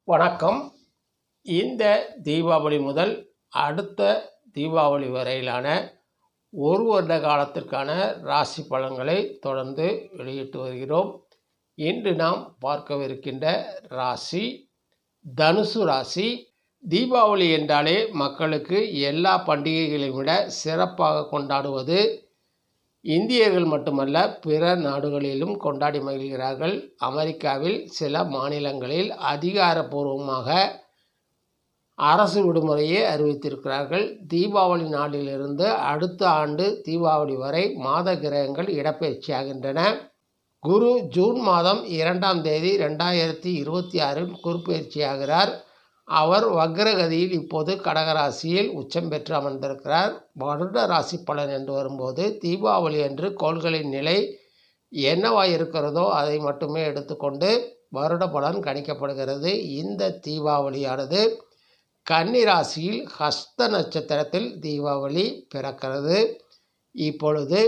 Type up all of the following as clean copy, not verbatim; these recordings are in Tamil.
வணக்கம். இந்த தீபாவளி முதல் அடுத்த தீபாவளி வரையிலான ஒரு வருட காலத்திற்கான ராசி பலன்களை தொடர்ந்து வெளியிட்டு வருகிறோம். இன்று நாம் பார்க்கவிருக்கின்ற ராசி தனுசு ராசி. தீபாவளி என்றாலே மக்களுக்கு எல்லா பண்டிகைகளையும் விட சிறப்பாக கொண்டாடுவது இந்தியர்கள் மட்டுமல்ல, பிற நாடுகளிலும் கொண்டாடி மகிழ்கிறார்கள். அமெரிக்காவில் சில மாநிலங்களில் அதிகாரப்பூர்வமாக அரசு விடுமுறையை அறிவித்திருக்கிறார்கள். தீபாவளி நாளிலிருந்து அடுத்த ஆண்டு தீபாவளி வரை மாத கிரகங்கள் இடப்பெயர்ச்சியாகின்றன. குரு ஜூன் மாதம் 2ஆம் தேதி 2026 குருப்பெயர்ச்சியாகிறார். அவர் வக்ரகதியில் இப்போது கடகராசியில் உச்சம் பெற்று அமர்ந்திருக்கிறார். வருட ராசி பலன் என்று வரும்போது தீபாவளி அன்று கோள்களின் நிலை என்னவாக இருக்கிறதோ அதை மட்டுமே எடுத்துக்கொண்டு வருட பலன் கணிக்கப்படுகிறது. இந்த தீபாவளியானது கன்னி ராசியில் ஹஸ்த நட்சத்திரத்தில் தீபாவளி பிறக்கிறது. இப்பொழுது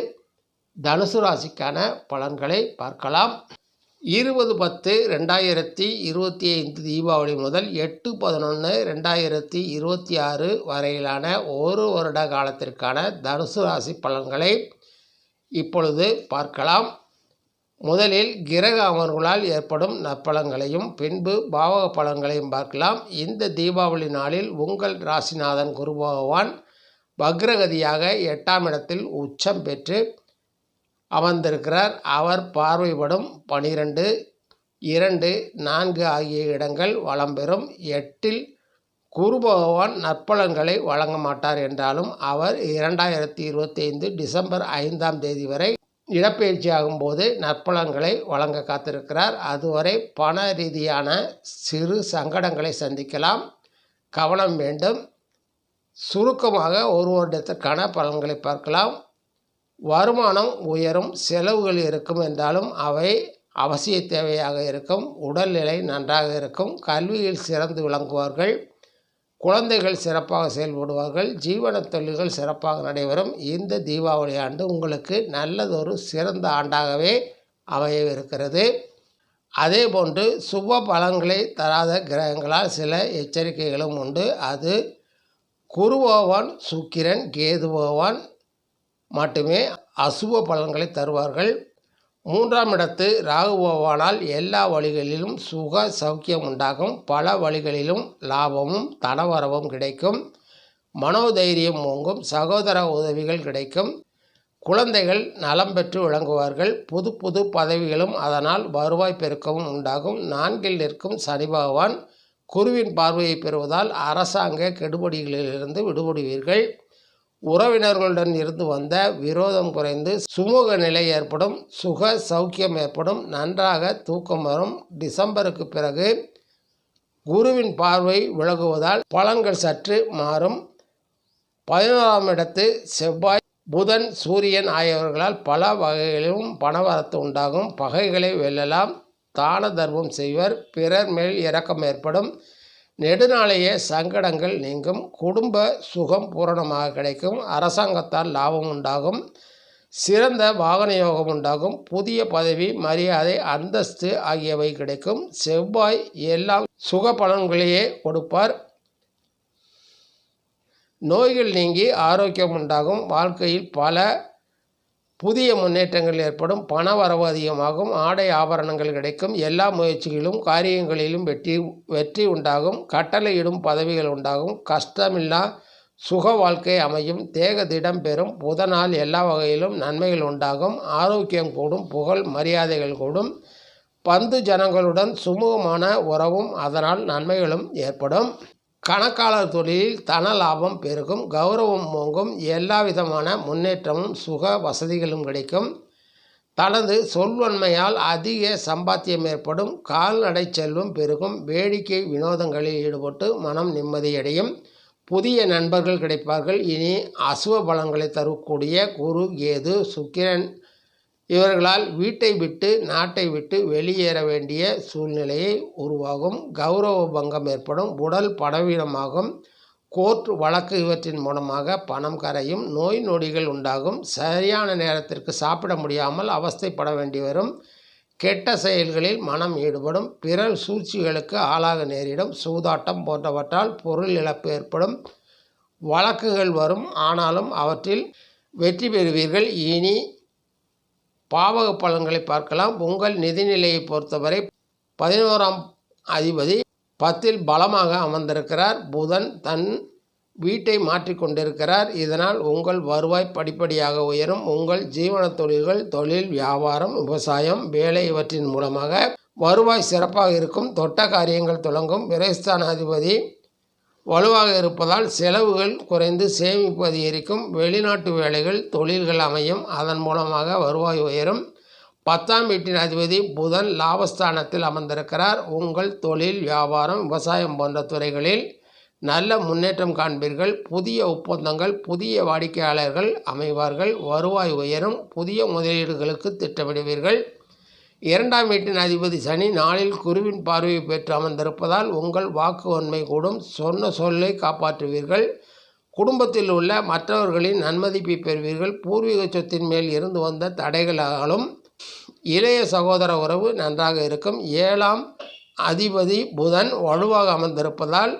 தனுசு ராசிக்கான பலன்களை பார்க்கலாம். 20/10/2025 தீபாவளி முதல் 8/11/2026 வரையிலான ஒரு வருட காலத்திற்கான தனுசு ராசி பலன்களை இப்பொழுது பார்க்கலாம். முதலில் கிரக அமர்வுகளால் ஏற்படும் நற்பலன்களையும் பின்பு பாவக பலன்களையும் பார்க்கலாம். இந்த தீபாவளி நாளில் உங்கள் ராசிநாதன் குரு பகவான் வக்ரகதியாக 8ஆம் இடத்தில் உச்சம் பெற்று அமர்ந்திருக்கிறார். அவர் பார்வைப்படும் 12, 2, 4 ஆகிய இடங்கள் வளம் பெறும். 8இல் குரு பகவான் நற்பலன்களை வழங்க மாட்டார் என்றாலும் அவர் 2025 டிசம்பர் 5ஆம் தேதி வரை இடப்பெயர்ச்சியாகும் போது நற்பலன்களை வழங்க காத்திருக்கிறார். அதுவரை பண ரீதியான சிறு சங்கடங்களை சந்திக்கலாம், கவனம் வேண்டும். சுருக்கமாக ஒரு வருடத்திற்கான பலன்களை பார்க்கலாம். வருமானம் உயரும், செலவுகள் இருக்கும் என்றாலும் அவை அவசிய தேவையாக இருக்கும். உடல்நிலை நன்றாக இருக்கும். கல்வியில் சிறந்து விளங்குவார்கள். குழந்தைகள் சிறப்பாக செயல்படுவார்கள். ஜீவன தொழில்கள் சிறப்பாக நடைபெறும். இந்த தீபாவளி ஆண்டு உங்களுக்கு நல்லதொரு சிறந்த ஆண்டாகவே அமையவிருக்கிறது. அதேபோன்று சுப பலன்களை தராத கிரகங்களால் சில எச்சரிக்கைகளும் உண்டு. அது குரு பகவான், சுக்கிரன், கேது பகவான் மட்டுமே அசுப பலன்களை தருவார்கள். 3ஆம் இடத்து ராகு பகவானால் எல்லா வழிகளிலும் சுக சௌக்கியம் உண்டாகும். பல வழிகளிலும் லாபமும் தனவரவும் கிடைக்கும். மனோதைரியம் ஓங்கும். சகோதர உதவிகள் கிடைக்கும். குழந்தைகள் நலம் பெற்று விளங்குவார்கள். புது புது பதவிகளும் அதனால் வருவாய் பெருக்கமும் உண்டாகும். 4இல் நிற்கும் சனி பகவான் குருவின் பார்வையை பெறுவதால் அரசாங்க கெடுபடிகளிலிருந்து விடுபடுவீர்கள். உறவினர்களுடன் இருந்து வந்த விரோதம் குறைந்து சுமூக நிலை ஏற்படும். சுக சௌக்கியம் ஏற்படும். நன்றாக தூக்கம் வரும். டிசம்பருக்கு பிறகு குருவின் பார்வை விலகுவதால் பலன்கள் சற்று மாறும். 11ஆம் இடத்து செவ்வாய், புதன், சூரியன் ஆகியவர்களால் பல வகைகளிலும் பணவரத்து உண்டாகும். பகைகளை வெல்லலாம். தான தர்மம் செய்வர். பிறர் மேல் இரக்கம் ஏற்படும். நெடுநாளைய சங்கடங்கள் நீங்கும். குடும்ப சுகம் பூரணமாக கிடைக்கும். அரசாங்கத்தால் லாபம் உண்டாகும். சிறந்த வாகன யோகம் உண்டாகும். புதிய பதவி, மரியாதை, அந்தஸ்து ஆகியவை கிடைக்கும். செவ்வாய் எல்லாம் சுக பலன்களையே கொடுப்பார். நோய்கள் நீங்கி ஆரோக்கியம் உண்டாகும். வாழ்க்கையில் பல புதிய முன்னேற்றங்கள் ஏற்படும். பண வரவு அதிகமாகும். ஆடை ஆபரணங்கள் கிடைக்கும். எல்லா முயற்சிகளிலும் காரியங்களிலும் வெற்றி உண்டாகும். கட்டளையிடும் பதவிகள் உண்டாகும். கஷ்டமில்லா சுக வாழ்க்கை அமையும். தேக திடம் பெறும். புதனால் எல்லா வகையிலும் நன்மைகள் உண்டாகும். ஆரோக்கியம் கூடும். புகழ் மரியாதைகள் கூடும். பந்து ஜனங்களுடன் சுமூகமான உறவும் அதனால் நன்மைகளும் ஏற்படும். கணக்காளர் தொழிலில் தன லாபம் பெருகும். கௌரவம் ஓங்கும். எல்லா விதமான முன்னேற்றமும் சுக வசதிகளும் கிடைக்கும். தனது சொல்வன்மையால் அதிக சம்பாத்தியம் ஏற்படும். கால்நடை செல்வம் பெருகும். வேடிக்கை வினோதங்களில் ஈடுபட்டு மனம் நிம்மதியடையும். புதிய நண்பர்கள் கிடைப்பார்கள். இனி அசுப பலன்களை தரக்கூடிய குரு, கேது, சுக்கிரன் இவர்களால் வீட்டை விட்டு நாட்டை விட்டு வெளியேற வேண்டிய சூழ்நிலையை உருவாகும். கௌரவ பங்கம் ஏற்படும். உடல் பலவீனமாகும். கோர்ட் வழக்கு இவற்றின் மூலமாக பணம் கரையும். நோய் நொடிகள் உண்டாகும். சரியான நேரத்திற்கு சாப்பிட முடியாமல் அவஸ்தைப்பட வேண்டி வரும். கெட்ட செயல்களில் மனம் ஈடுபடும். பிறர் சூழ்ச்சிகளுக்கு ஆளாக நேரிடும். சூதாட்டம் போன்றவற்றால் பொருள் இழப்பு ஏற்படும். வழக்குகள் வரும், ஆனாலும் அவற்றில் வெற்றி பெறுவீர்கள். இனி பாவக பலன்களை பார்க்கலாம். உங்கள் நிதிநிலையை பொறுத்தவரை 11ஆம் அதிபதி 10ல் பலமாக அமர்ந்திருக்கிறார். புதன் தன் வீட்டை மாற்றிக்கொண்டிருக்கிறார். இதனால் உங்கள் வருவாய் படிப்படியாக உயரும். உங்கள் ஜீவன தொழில்கள், தொழில், வியாபாரம், விவசாயம், வேலை இவற்றின் மூலமாக வருவாய் சிறப்பாக இருக்கும். தொட்ட காரியங்கள் தொடங்கும். விரயஸ்தானாதிபதி வலுவாக இருப்பதால் செலவுகள் குறைந்து சேமிப்பு அதிகரிக்கும். வெளிநாட்டு வேலைகள், தொழில்கள் அமையும். அதன் மூலமாக வருவாய் உயரும். 10ஆம் வீட்டின் அதிபதி புதன் லாபஸ்தானத்தில் அமர்ந்திருக்கிறார். உங்கள் தொழில், வியாபாரம், விவசாயம் போன்ற துறைகளில் நல்ல முன்னேற்றம் காண்பீர்கள். புதிய ஒப்பந்தங்கள், புதிய வாடிக்கையாளர்கள் அமைவார்கள். வருவாய் உயரும். புதிய முதலீடுகளுக்கு திட்டமிடுவீர்கள். 2ஆம் வீட்டின் அதிபதி சனி நாளில் குருவின் பார்வையை பெற்று அமர்ந்திருப்பதால் உங்கள் வாக்கு வன்மை கூடும். சொன்ன சொல்லை காப்பாற்றுவீர்கள். குடும்பத்தில் உள்ள மற்றவர்களின் நன்மதிப்பை பெறுவீர்கள். பூர்வீக சொத்தின் மேல் இருந்து வந்த தடைகளாலும் இளைய சகோதர உறவு நன்றாக இருக்கும். 7ஆம் அதிபதி புதன் வலுவாக அமர்ந்திருப்பதால்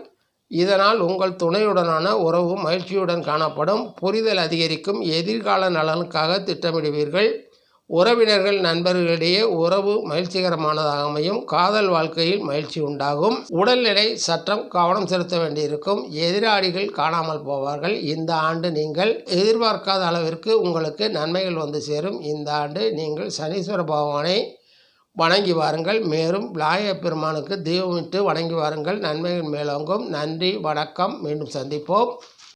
இதனால் உங்கள் துணையுடனான உறவு மகிழ்ச்சியுடன் காணப்படும். புரிதல் அதிகரிக்கும். எதிர்கால நலனுக்காக திட்டமிடுவீர்கள். உறவினர்கள், நண்பர்களிடையே உறவு மகிழ்ச்சிகரமானதாக அமையும். காதல் வாழ்க்கையில் மகிழ்ச்சி உண்டாகும். உடல்நிலை சற்றம் கவனம் செலுத்த வேண்டியிருக்கும். எதிராளிகள் காணாமல் போவார்கள். இந்த ஆண்டு நீங்கள் எதிர்பார்க்காத அளவிற்கு உங்களுக்கு நன்மைகள் வந்து சேரும். இந்த ஆண்டு நீங்கள் சனீஸ்வர பகவானை வணங்கி வாருங்கள். மேலும் விநாயகப் பெருமானுக்கு தீபமிட்டு வணங்கி வாருங்கள். நன்மைகள் மேலோங்கும். நன்றி, வணக்கம். மீண்டும் சந்திப்போம்.